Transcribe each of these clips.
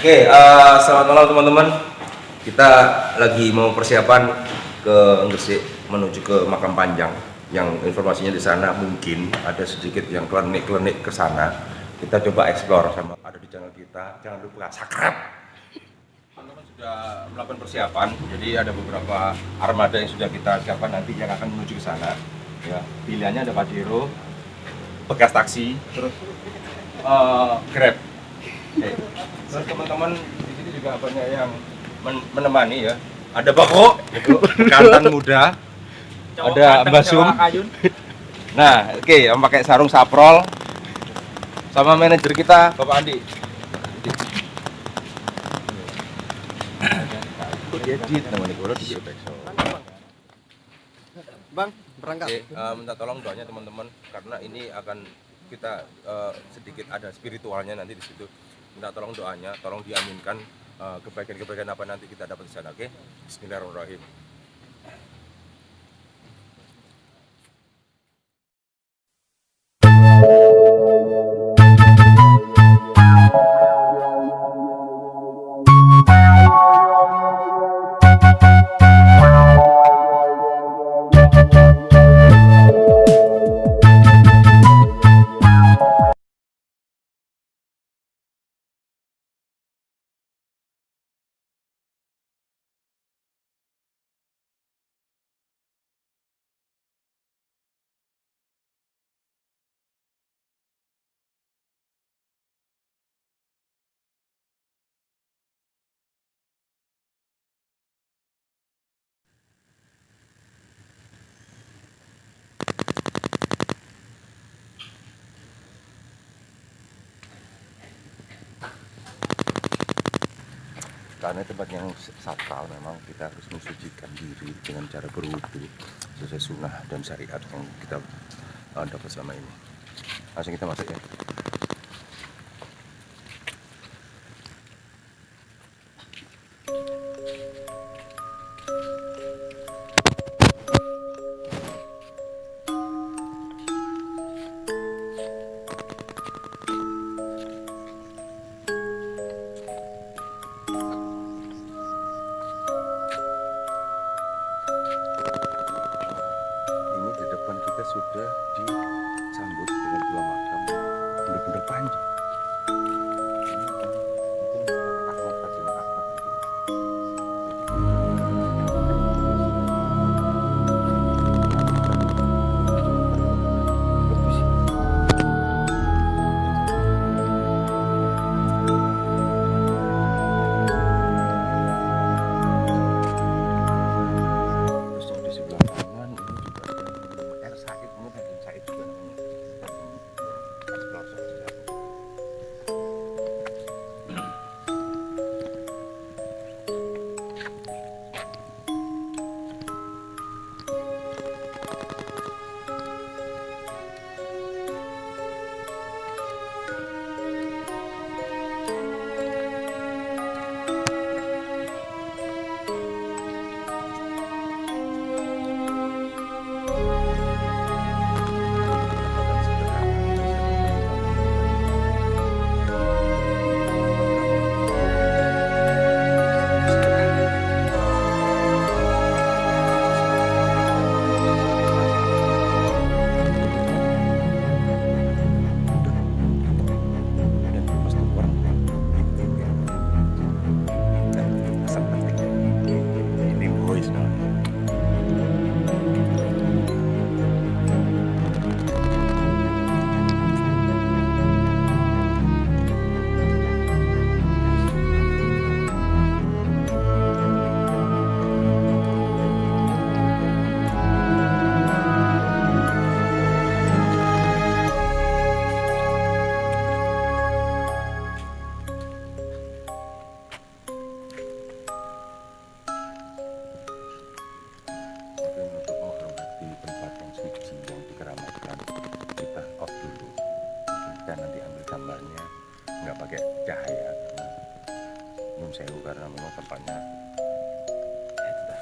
Oke, selamat malam teman-teman. Kita lagi mau persiapan ke Gresik menuju ke Makam Panjang. Yang informasinya di sana mungkin ada sedikit yang klinik-klinik ke sana. Kita coba explore sama ada di channel kita. Jangan lupa subscribe. Teman-teman sudah melakukan persiapan. Jadi ada beberapa armada yang sudah kita siapkan nanti yang akan menuju ke sana. Ya, pilihannya ada Pajero, bekas taksi, terus Grab. Terus teman-teman di sini juga banyak yang menemani ya. Ada Bako, bekantan muda. Ada Mbak Sum. Nah, oke, yang pakai sarung saprol. Sama manajer kita, Bapak Andi. Edit namanya kalau di Bang, berangkat. Minta tolong doanya teman-teman karena ini akan kita sedikit ada spiritualnya nanti di situ. Minta tolong doanya, tolong diaminkan kebaikan-kebaikan apa nanti kita dapat di sana. Oke? Bismillahirrahmanirrahim. Karena tempat yang sakral memang kita harus mensucikan diri dengan cara berwudu sesuai sunnah dan syariat yang kita dapat selama ini. Langsung kita masuk ya. Ini di depan kita sudah disambut dengan dua makam benar-benar panjang. Mungkin Ahmad Fatin Ahmad mungkin. Terus yang di sebelah kanan ini juga ada R Said, mungkin ada Said juga namanya. Explore seperti apa. Dan pasti orang itu ya. Dan pesan penting ini voice namanya. Mungkin untuk menghormati tempat yang suci yang dikeramatkan kita off dulu. Kita nanti ambil gambarnya nggak pakai cahaya karena nyun sewu karena memang tempatnya ya sudah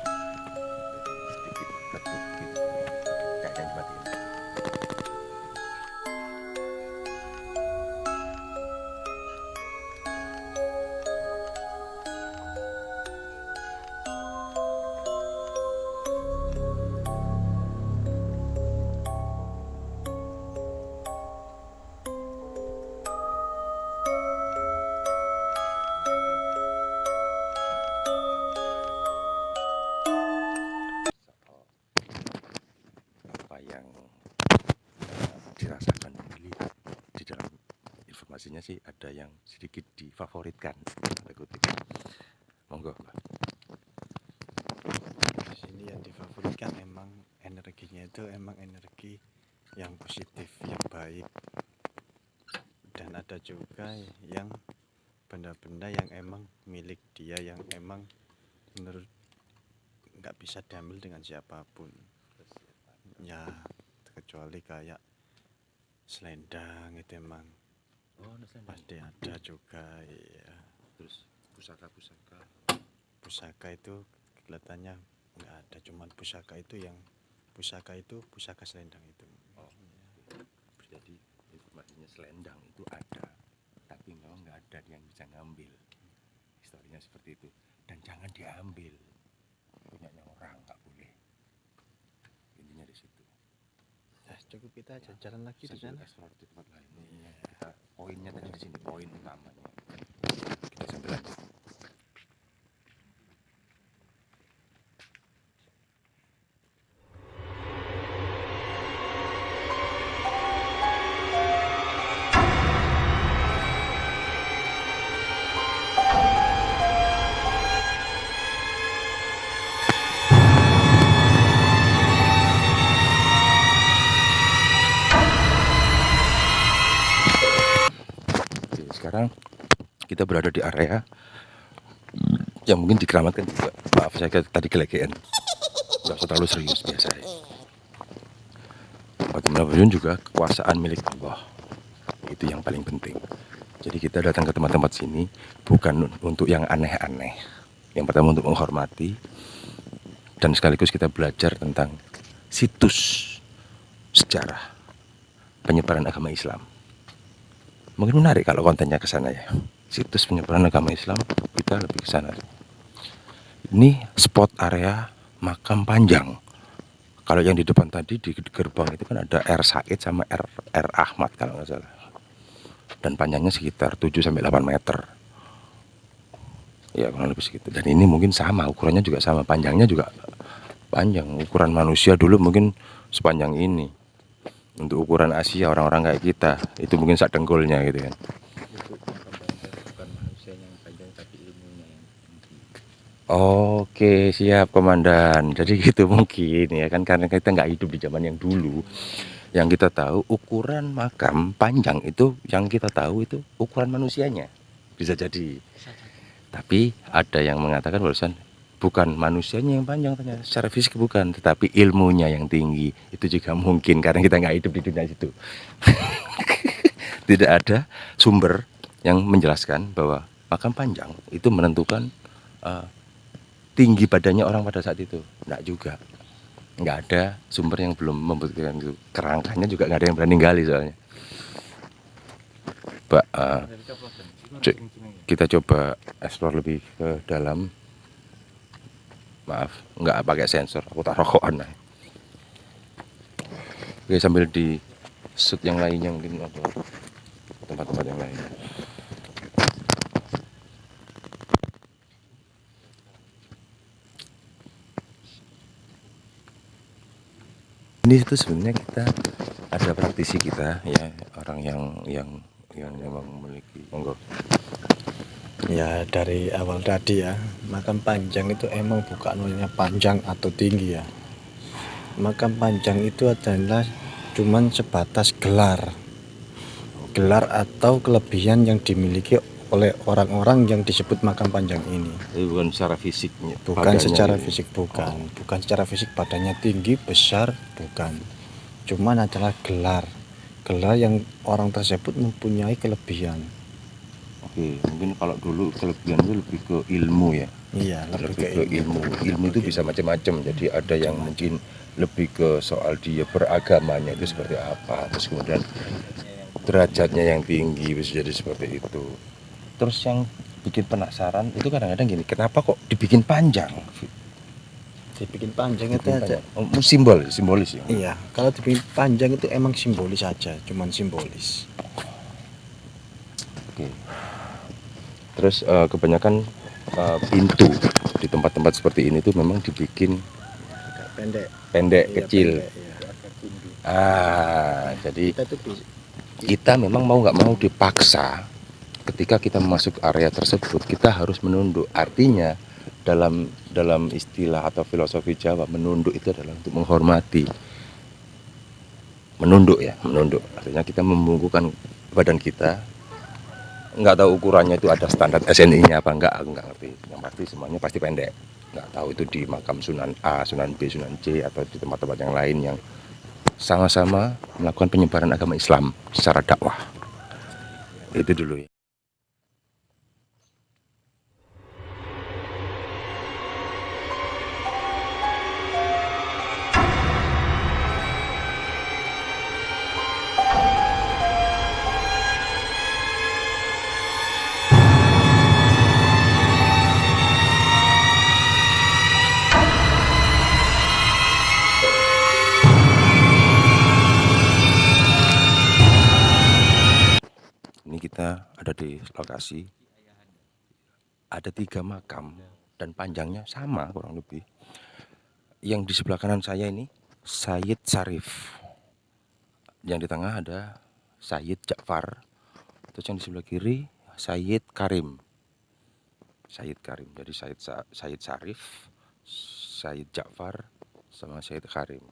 sedikit redup gitu cahaya dimatiin. sih ada yang sedikit difavoritkan. Monggo. Di sini yang difavoritkan emang energinya itu emang energi yang positif, yang baik. Dan ada juga yang benda-benda yang emang milik dia, yang emang menurut nggak bisa diambil dengan siapapun. Ya, kecuali kayak selendang itu emang pasti ada juga ya. Terus Pusaka itu kelihatannya nggak ada, cuman pusaka itu pusaka selendang itu. jadi informasinya selendang itu ada, tapi memang nggak ada yang bisa ngambil. Historinya seperti itu, dan jangan diambil, punyanya orang, nggak boleh. Intinya di situ. Nah, cukup kita jalan lagi di sana. Explore di tempat lain. Kita poinnya tadi di sini, poin utamanya. Kita sambil lanjut. Sekarang kita berada di area yang mungkin dikeramatkan juga. Maaf saya tadi kelegean, nggak usah terlalu serius, biasa ya. Bagaimanapun juga kekuasaan milik Allah, itu yang paling penting. Jadi kita datang ke tempat-tempat sini bukan untuk yang aneh-aneh. Yang pertama untuk menghormati, dan sekaligus kita belajar tentang situs sejarah penyebaran agama Islam. Mungkin menarik kalau kontennya ke sana ya. Situs penyebaran agama Islam, kita lebih ke sana. Ini spot area makam Panjang. Kalau yang di depan tadi di gerbang itu kan ada R Said sama R Ahmad kalau nggak salah. Dan panjangnya sekitar 7-8 meter. Ya kurang lebih segitu. Dan ini mungkin sama, ukurannya juga sama, panjangnya juga panjang. Ukuran manusia dulu mungkin sepanjang ini. Untuk ukuran Asia orang-orang kayak kita itu mungkin sak dengkulnya gitu kan. Bukan manusia yang panjang tapi ilmunya yang tinggi. Oke, siap komandan. Jadi gitu mungkin ya kan, karena kita nggak hidup di zaman yang dulu. Yang kita tahu ukuran makam Panjang itu, yang kita tahu itu ukuran manusianya. Bisa jadi. Tapi ada yang mengatakan barusan bukan manusianya yang panjang ternyata, secara fisik bukan, tetapi ilmunya yang tinggi. Itu juga mungkin karena kita nggak hidup di dunia situ. Tidak ada sumber yang menjelaskan bahwa makam Panjang itu menentukan tinggi badannya orang pada saat itu. Nggak juga. Nggak ada sumber yang belum membuktikan itu. Kerangkanya juga nggak ada yang berani gali soalnya. Kita coba explore lebih ke dalam. Maaf, nggak pakai sensor, aku tak rokokan. Oke, sambil di shoot yang lainnya mungkin ada tempat-tempat yang lain. Ini itu sebenarnya kita ada praktisi kita ya, orang yang memang memiliki. Monggo. Ya, dari awal tadi ya, makam Panjang itu emang bukan namanya panjang atau tinggi ya. Makam Panjang itu adalah cuman sebatas gelar atau kelebihan yang dimiliki oleh orang-orang yang disebut makam Panjang ini. Bukan secara fisiknya. Bukan secara fisik, bukan secara fisik badannya tinggi, besar, bukan. Cuman adalah gelar yang orang tersebut mempunyai kelebihan. Oke, mungkin kalau dulu kelebihan itu lebih ke ilmu ya. Iya, lebih ke ilmu. Ilmu itu bisa macam-macam. Jadi ada yang mungkin lebih ke soal dia beragamanya itu seperti apa. Terus kemudian derajatnya yang tinggi bisa jadi seperti itu. Terus yang bikin penasaran itu kadang-kadang gini, kenapa kok dibikin panjang? Dibikin panjang itu aja. Simbolis ya. Iya, kalau dibikin panjang itu emang simbolis aja, cuman simbolis. Oke. Terus kebanyakan pintu di tempat-tempat seperti ini tuh memang dibikin pendek, Iya, kecil. pendek, iya. Jadi kita memang mau nggak mau dipaksa ketika kita masuk area tersebut kita harus menunduk. Artinya dalam istilah atau filosofi Jawa, menunduk itu adalah untuk menghormati. Menunduk ya, menunduk. Artinya kita membungkukkan badan kita. Nggak tahu ukurannya itu ada standar SNI-nya apa enggak, aku nggak ngerti. Yang pasti semuanya pasti pendek. Nggak tahu itu di makam Sunan A, Sunan B, Sunan C, atau di tempat-tempat yang lain yang sama-sama melakukan penyebaran agama Islam secara dakwah. Itu dulu ya. Ini kita ada di lokasi, ada 3 makam dan panjangnya sama kurang lebih. Yang di sebelah kanan saya ini Sayyid Sarif, yang di tengah ada Sayyid Ja'far, terus yang di sebelah kiri Sayyid Karim. Sayyid Karim, jadi Sayyid Sarif, Sayyid Ja'far, sama Sayyid Karim.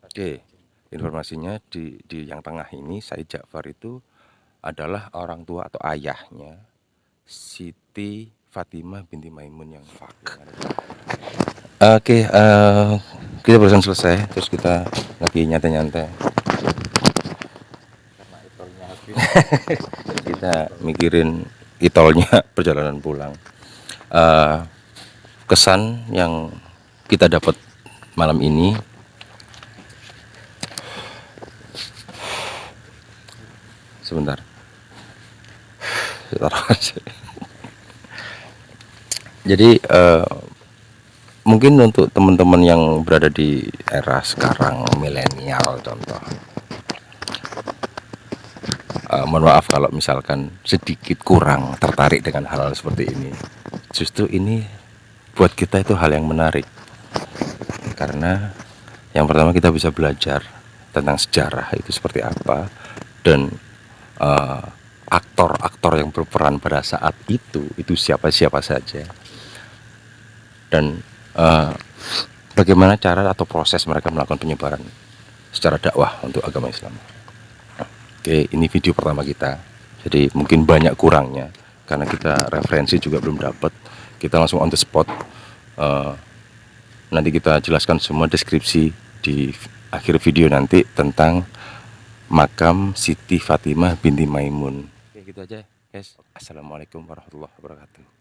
Oke, informasinya di yang tengah ini Sayyid Ja'far itu adalah orang tua atau ayahnya Siti Fatimah binti Maimun yang wafat. Oke, kita barusan selesai, terus kita lagi nyantai-nyantai. Kita mikirin itolnya perjalanan pulang. Kesan yang kita dapat malam ini, sebentar. Jadi mungkin untuk teman-teman yang berada di era sekarang milenial contoh, mohon maaf kalau misalkan sedikit kurang tertarik dengan hal-hal seperti ini. Justru ini buat kita itu hal yang menarik, karena yang pertama kita bisa belajar tentang sejarah itu seperti apa, dan aktor-aktor yang berperan pada saat itu siapa-siapa saja, dan bagaimana cara atau proses mereka melakukan penyebaran secara dakwah untuk agama Islam. Oke, ini video pertama kita, jadi mungkin banyak kurangnya karena kita referensi juga belum dapat. Kita langsung on the spot. Nanti kita jelaskan semua deskripsi di akhir video nanti tentang makam Siti Fatimah binti Maimun. Oke, gitu aja guys. Assalamualaikum warahmatullahi wabarakatuh.